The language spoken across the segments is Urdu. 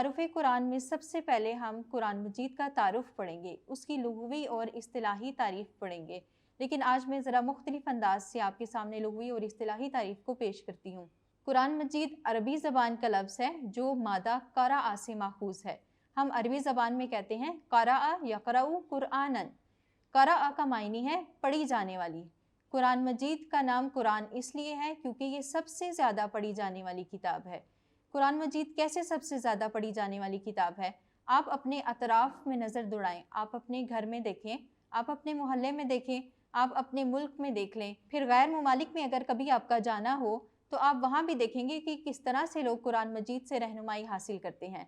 تعارف قرآن میں سب سے پہلے ہم قرآن مجید کا تعارف پڑھیں گے، اس کی لغوی اور اصطلاحی تعریف پڑھیں گے، لیکن آج میں ذرا مختلف انداز سے آپ کے سامنے لغوی اور اصطلاحی تعریف کو پیش کرتی ہوں۔ قرآن مجید عربی زبان کا لفظ ہے جو مادہ قرأ سے ماخوذ ہے۔ ہم عربی زبان میں کہتے ہیں قرأ یقرأ قرآنًا۔ قرأ کا معنی ہے پڑھی جانے والی۔ قرآن مجید کا نام قرآن اس لیے ہے کیونکہ یہ سب سے زیادہ پڑھی جانے والی کتاب ہے۔ قرآن مجید کیسے سب سے زیادہ پڑھی جانے والی کتاب ہے؟ آپ اپنے اطراف میں نظر دوڑائیں، آپ اپنے گھر میں دیکھیں، آپ اپنے محلے میں دیکھیں، آپ اپنے ملک میں دیکھ لیں، پھر غیر ممالک میں اگر کبھی آپ کا جانا ہو تو آپ وہاں بھی دیکھیں گے کہ کس طرح سے لوگ قرآن مجید سے رہنمائی حاصل کرتے ہیں۔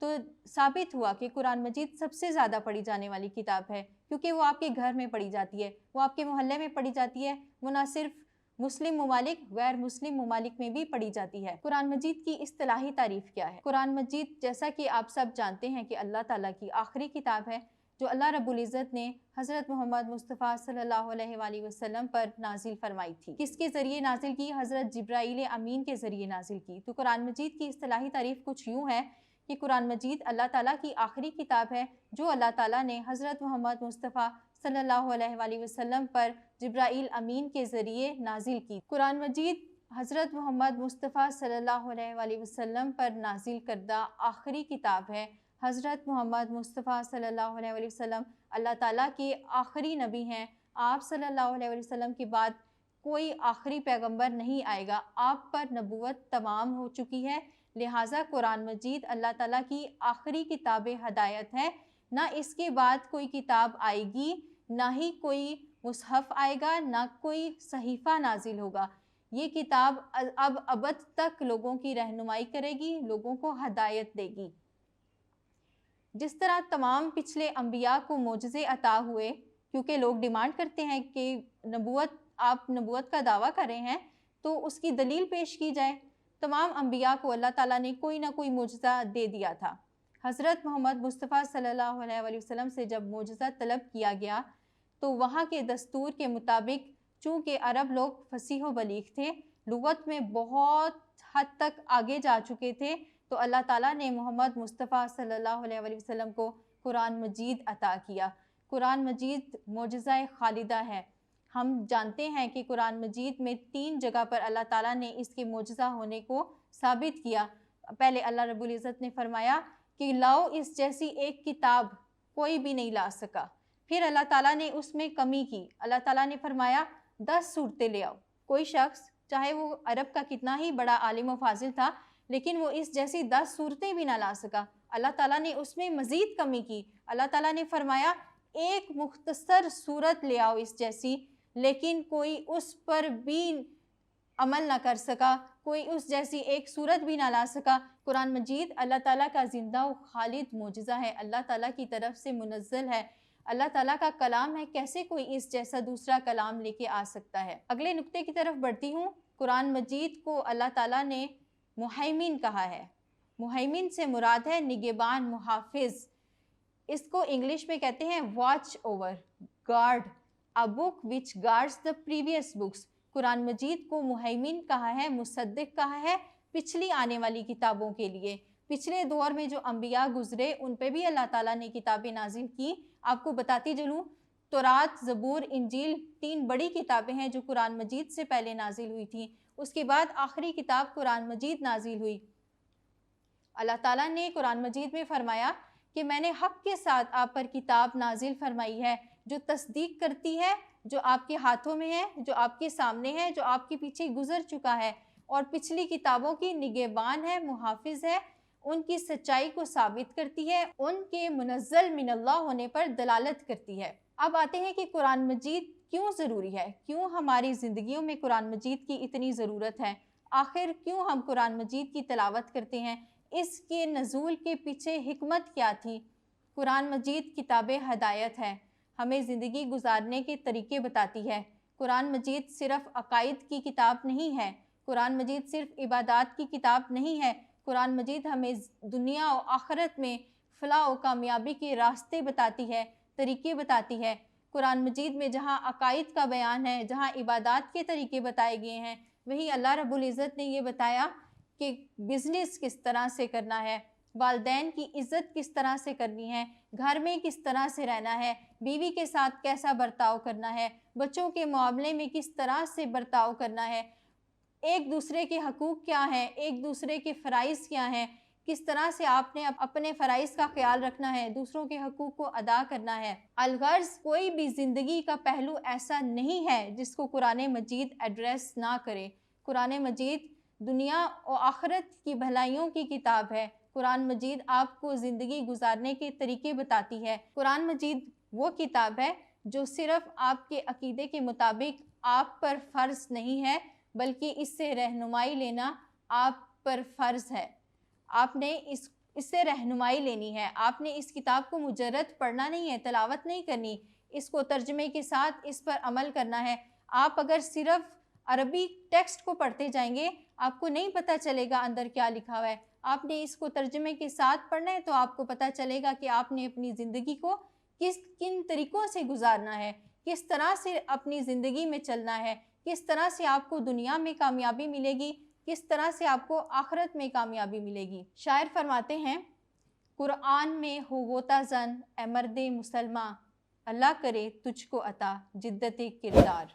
تو ثابت ہوا کہ قرآن مجید سب سے زیادہ پڑھی جانے والی کتاب ہے کیونکہ وہ آپ کے گھر میں پڑھی جاتی ہے، وہ آپ کے محلے میں پڑھی جاتی ہے، وہ نہ صرف مسلم ممالک غیر مسلم ممالک میں بھی پڑھی جاتی ہے۔ قرآن مجید کی اصطلاحی تعریف کیا ہے؟ قرآن مجید جیسا کہ آپ سب جانتے ہیں کہ اللہ تعالیٰ کی آخری کتاب ہے جو اللہ رب العزت نے حضرت محمد مصطفیٰ صلی اللہ علیہ وآلہ وسلم پر نازل فرمائی تھی۔ کس کے ذریعے نازل کی؟ حضرت جبرائیل امین کے ذریعے نازل کی۔ تو قرآن مجید کی اصطلاحی تعریف کچھ یوں ہے کہ قرآن مجید اللہ تعالیٰ کی آخری کتاب ہے جو اللہ تعالیٰ نے حضرت محمد مصطفیٰ صلی اللہ علیہ وآلہ وسلم پر جبرائیل امین کے ذریعے نازل کی۔ قرآن مجید حضرت محمد مصطفیٰ صلی اللہ علیہ وآلہ وسلم پر نازل کردہ آخری کتاب ہے۔ حضرت محمد مصطفیٰ صلی اللہ علیہ وآلہ وسلم اللہ تعالیٰ کے آخری نبی ہیں۔ آپ صلی اللہ علیہ وآلہ وسلم کے بعد کوئی آخری پیغمبر نہیں آئے گا، آپ پر نبوت تمام ہو چکی ہے، لہٰذا قرآن مجید اللہ تعالیٰ کی آخری کتاب ہدایت ہے۔ نہ اس کے بعد کوئی کتاب آئے گی، نہ ہی کوئی مصحف آئے گا، نہ کوئی صحیفہ نازل ہوگا۔ یہ کتاب اب ابد تک لوگوں کی رہنمائی کرے گی، لوگوں کو ہدایت دے گی۔ جس طرح تمام پچھلے انبیاء کو معجزے عطا ہوئے، کیونکہ لوگ ڈیمانڈ کرتے ہیں کہ آپ نبوت کا دعویٰ کر رہے ہیں تو اس کی دلیل پیش کی جائے۔ تمام انبیاء کو اللہ تعالیٰ نے کوئی نہ کوئی معجزہ دے دیا تھا۔ حضرت محمد مصطفیٰ صلی اللہ علیہ وآلہ وسلم سے جب معجزہ طلب کیا گیا تو وہاں کے دستور کے مطابق چونکہ عرب لوگ فصیح و بلیغ تھے، لغت میں بہت حد تک آگے جا چکے تھے، تو اللہ تعالیٰ نے محمد مصطفیٰ صلی اللہ علیہ وآلہ وسلم کو قرآن مجید عطا کیا۔ قرآن مجید معجزہ خالدہ ہے۔ ہم جانتے ہیں کہ قرآن مجید میں 3 جگہ پر اللہ تعالیٰ نے اس کے معجزہ ہونے کو ثابت کیا۔ پہلے اللہ رب العزت نے فرمایا کہ لاؤ اس جیسی ایک کتاب، کوئی بھی نہیں لا سکا۔ پھر اللہ تعالیٰ نے اس میں کمی کی، اللہ تعالیٰ نے فرمایا 10 صورتیں لے آؤ۔ کوئی شخص چاہے وہ عرب کا کتنا ہی بڑا عالم و فاضل تھا لیکن وہ اس جیسی 10 صورتیں بھی نہ لا سکا۔ اللہ تعالیٰ نے اس میں مزید کمی کی، اللہ تعالیٰ نے فرمایا ایک مختصر صورت لے آؤ اس جیسی، لیکن کوئی اس پر بھی عمل نہ کر سکا، کوئی اس جیسی ایک صورت بھی نہ لا سکا۔ قرآن مجید اللہ تعالیٰ کا زندہ و خالد معجزہ ہے، اللہ تعالیٰ کی طرف سے منزل ہے، اللہ تعالیٰ کا کلام ہے، کیسے کوئی اس جیسا دوسرا کلام لے کے آ سکتا ہے۔ اگلے نقطے کی طرف بڑھتی ہوں۔ قرآن مجید کو اللہ تعالیٰ نے مہیمن کہا ہے۔ مہیمن سے مراد ہے نگہبان، محافظ۔ اس کو انگلش میں کہتے ہیں watch over, guard, a book which guards the previous books۔ قرآن مجید کو مہیمن کہا ہے، مصدق کہا ہے پچھلی آنے والی کتابوں کے لیے۔ پچھلے دور میں جو انبیاء گزرے ان پہ بھی اللہ تعالیٰ نے کتابیں نازل کی۔ آپ کو بتاتی چلوں، تورات، زبور، انجیل 3 بڑی کتابیں ہیں جو قرآن مجید سے پہلے نازل ہوئی تھیں۔ اس کے بعد آخری کتاب قرآن مجید نازل ہوئی۔ اللہ تعالیٰ نے قرآن مجید میں فرمایا کہ میں نے حق کے ساتھ آپ پر کتاب نازل فرمائی ہے جو تصدیق کرتی ہے، جو آپ کے ہاتھوں میں ہے، جو آپ کے سامنے ہے، جو آپ کے پیچھے گزر چکا ہے، اور پچھلی کتابوں کی نگہبان ہے، محافظ ہے، ان کی سچائی کو ثابت کرتی ہے، ان کے منزل من اللہ ہونے پر دلالت کرتی ہے۔ اب آتے ہیں کہ قرآن مجید کیوں ضروری ہے، کیوں ہماری زندگیوں میں قرآن مجید کی اتنی ضرورت ہے، آخر کیوں ہم قرآن مجید کی تلاوت کرتے ہیں، اس کے نزول کے پیچھے حکمت کیا تھی۔ قرآن مجید کتاب ہدایت ہے، ہمیں زندگی گزارنے کے طریقے بتاتی ہے۔ قرآن مجید صرف عقائد کی کتاب نہیں ہے، قرآن مجید صرف عبادات کی کتاب نہیں ہے، قرآن مجید ہمیں دنیا و آخرت میں فلاح و کامیابی کے راستے بتاتی ہے، طریقے بتاتی ہے۔ قرآن مجید میں جہاں عقائد کا بیان ہے، جہاں عبادات کے طریقے بتائے گئے ہیں، وہیں اللہ رب العزت نے یہ بتایا کہ بزنس کس طرح سے کرنا ہے، والدین کی عزت کس طرح سے کرنی ہے، گھر میں کس طرح سے رہنا ہے، بیوی کے ساتھ کیسا برتاؤ کرنا ہے، بچوں کے معاملے میں کس طرح سے برتاؤ کرنا ہے، ایک دوسرے کے حقوق کیا ہیں، ایک دوسرے کے فرائض کیا ہیں، کس طرح سے آپ نے اپنے فرائض کا خیال رکھنا ہے، دوسروں کے حقوق کو ادا کرنا ہے۔ الغرض کوئی بھی زندگی کا پہلو ایسا نہیں ہے جس کو قرآن مجید ایڈریس نہ کرے۔ قرآن مجید دنیا و آخرت کی بھلائیوں کی کتاب ہے۔ قرآن مجید آپ کو زندگی گزارنے کے طریقے بتاتی ہے۔ قرآن مجید وہ کتاب ہے جو صرف آپ کے عقیدے کے مطابق آپ پر فرض نہیں ہے، بلکہ اس سے رہنمائی لینا آپ پر فرض ہے۔ آپ نے اس سے رہنمائی لینی ہے۔ آپ نے اس کتاب کو مجرد پڑھنا نہیں ہے، تلاوت نہیں کرنی، اس کو ترجمے کے ساتھ اس پر عمل کرنا ہے۔ آپ اگر صرف عربی ٹیکسٹ کو پڑھتے جائیں گے، آپ کو نہیں پتہ چلے گا اندر کیا لکھا ہوا ہے۔ آپ نے اس کو ترجمے کے ساتھ پڑھنا ہے تو آپ کو پتہ چلے گا کہ آپ نے اپنی زندگی کو کن طریقوں سے گزارنا ہے، کس طرح سے اپنی زندگی میں چلنا ہے، کس طرح سے آپ کو دنیا میں کامیابی ملے گی، کس طرح سے آپ کو آخرت میں کامیابی ملے گی۔ شاعر فرماتے ہیں، قرآن میں ہو غوطہ زن اے مرد مسلمہ، اللہ کرے تجھ کو عطا جدت کردار۔